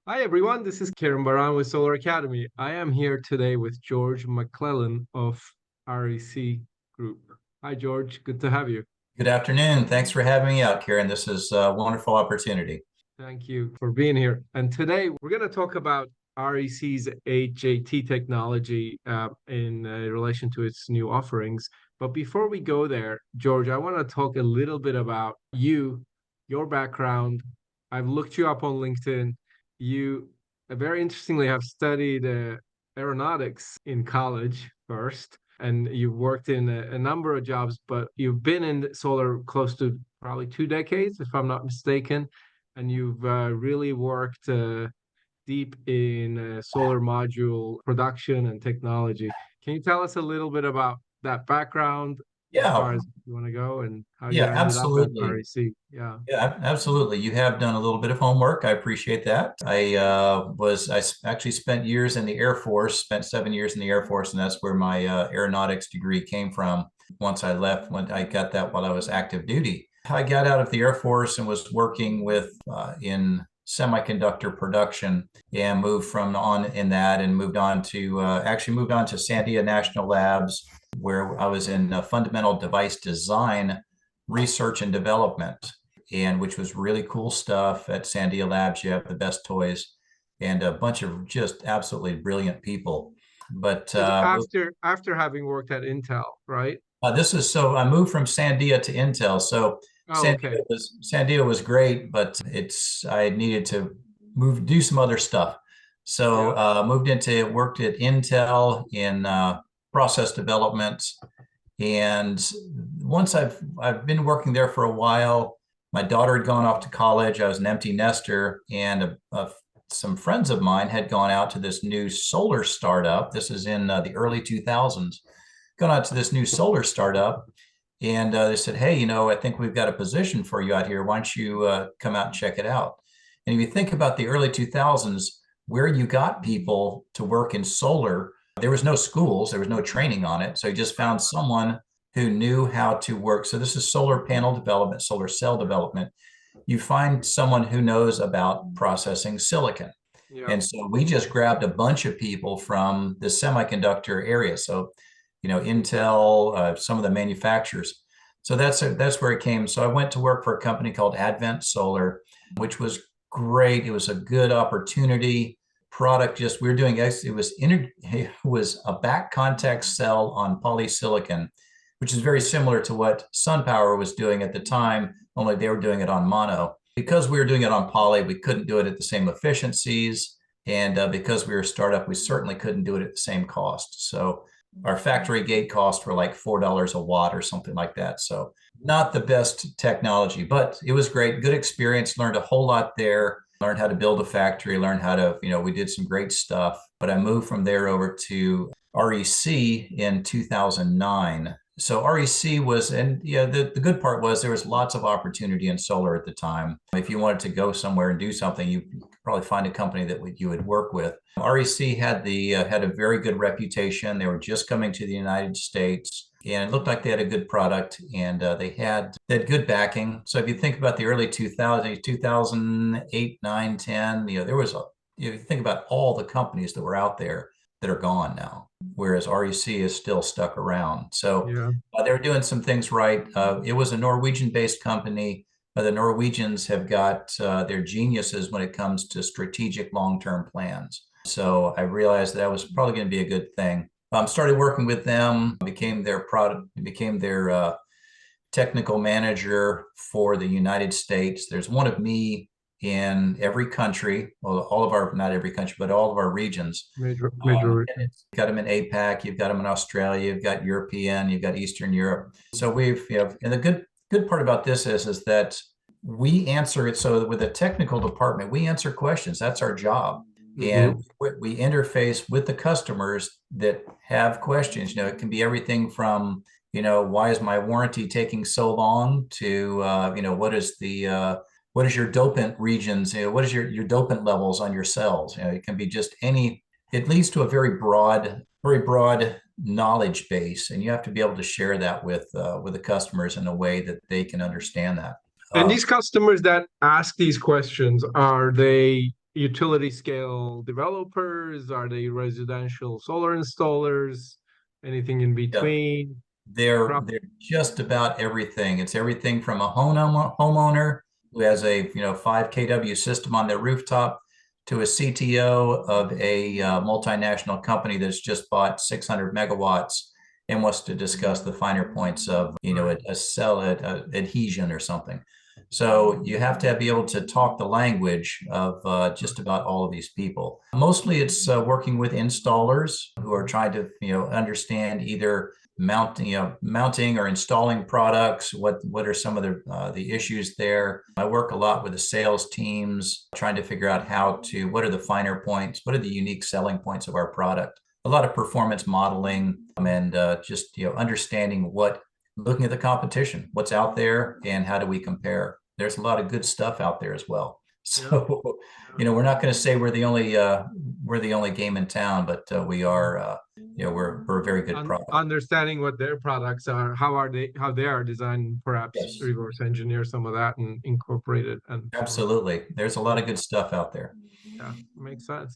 Hi everyone, this is Kieran Baran with Solar Academy. I am here today with George McClellan of REC Group. Hi George, good to have you. Good afternoon. Thanks for having me out, Karen. This is a wonderful opportunity. Thank you for being here. And today we're going to talk about REC's HAT technology in relation to its new offerings. But before we go there, George, I want to talk a little bit about you, your background. I've looked you up on LinkedIn. You very interestingly have studied aeronautics in college first, and you've worked in a number of jobs, but you've been in solar close to probably 2 decades, if I'm not mistaken, and you've really worked deep in solar module production and technology. Can you tell us a little bit about that background as Yeah, far as you want to go and how you yeah, ended up at absolutely. REC? Yeah. Yeah, absolutely. You have done a little bit of homework. I appreciate that. Actually spent years in the Air Force, spent 7 years in the Air Force, and that's where my aeronautics degree came from. Once I left, when I got that while I was active duty, I got out of the Air Force and was working with in semiconductor production and moved from on in that and moved on to actually moved on to Sandia National Labs, where I was in fundamental device design, research and development, and which was really cool stuff. At Sandia Labs, you have the best toys and a bunch of just absolutely brilliant people. But Was after having worked at Intel, right? this is so I moved from Sandia to Intel. So Oh, okay. Sandia was great, but it's I needed to do some other stuff. So Yeah. moved into worked at Intel in process development. And once I've been working there for a while. My daughter had gone off to college. I was an empty nester, and some friends of mine had gone out to this new solar startup. This is in the early 2000s. Gone out to this new solar startup, and they said, "Hey, I think we've got a position for you out here. Why don't you come out and check it out?" And if you think about the early 2000s, where you got people to work in solar, there was no schools, there was no training on it. So you just found someone who knew how to work. So this is solar panel development, solar cell development. You find someone who knows about processing silicon. Yeah. And so we just grabbed a bunch of people from the semiconductor area. So, Intel, some of the manufacturers. So that's where it came. So I went to work for a company called Advent Solar, which was great. It was a good opportunity. Product just we were doing it was a back contact cell on polysilicon, which is very similar to what SunPower was doing at the time, only they were doing it on mono. Because we were doing it on poly, we couldn't do it at the same efficiencies. And because we were a startup, we certainly couldn't do it at the same cost. So our factory gate costs were like $4 a watt or something like that. So not the best technology, but it was great. Good experience. Learned a whole lot there. Learned how to build a factory. Learned how to, we did some great stuff. But I moved from there over to REC in 2009. So REC was, and yeah, the good part was there was lots of opportunity in solar at the time. If you wanted to go somewhere and do something, you could probably find a company that you would work with. REC had a very good reputation. They were just coming to the United States, and it looked like they had a good product, and they had good backing. So if you think about the early 2000s, 2008, 9, 10, there was you think about all the companies that were out there that are gone now, whereas REC is still stuck around. So Yeah. they were doing some things right. It was a Norwegian-based company. The Norwegians have got their geniuses when it comes to strategic long-term plans. So I realized that was probably going to be a good thing. Started working with them, became their technical manager for the United States. There's one of me in every country, well, not every country, but all of our regions. Major. And it's got them in APAC, you've got them in Australia, you've got European, you've got Eastern Europe. So and the good part about this is that we answer it. So with the technical department, we answer questions. That's our job. Mm-hmm. And we interface with the customers that have questions. It can be everything from, why is my warranty taking so long to, what is your dopant regions? What is your dopant levels on your cells? It can be just it leads to a very broad knowledge base, and you have to be able to share that with the customers in a way that they can understand that. And Um, these customers that ask these questions, are they utility scale developers? Are they residential solar installers? Anything in Yeah, between? Crop? they're just about everything. It's everything from a homeowner who has a 5 kW system on their rooftop to a CTO of a multinational company that's just bought 600 megawatts and wants to discuss the finer points of a cell adhesion or something. So you have to be able to talk the language of just about all of these people. Mostly it's working with installers who are trying to understand either mounting or installing products. What are some of the issues there? I work a lot with the sales teams, trying to figure out what are the finer points, what are the unique selling points of our product. A lot of performance modeling and just understanding looking at the competition, what's out there, and how do we compare. There's a lot of good stuff out there as well. So, we're not going to say we're the only game in town, but we are. We're a very good product. Understanding what their products are, how they are designed, perhaps Yes, reverse engineer some of that and incorporate it. And absolutely. There's a lot of good stuff out there. yeah, makes sense.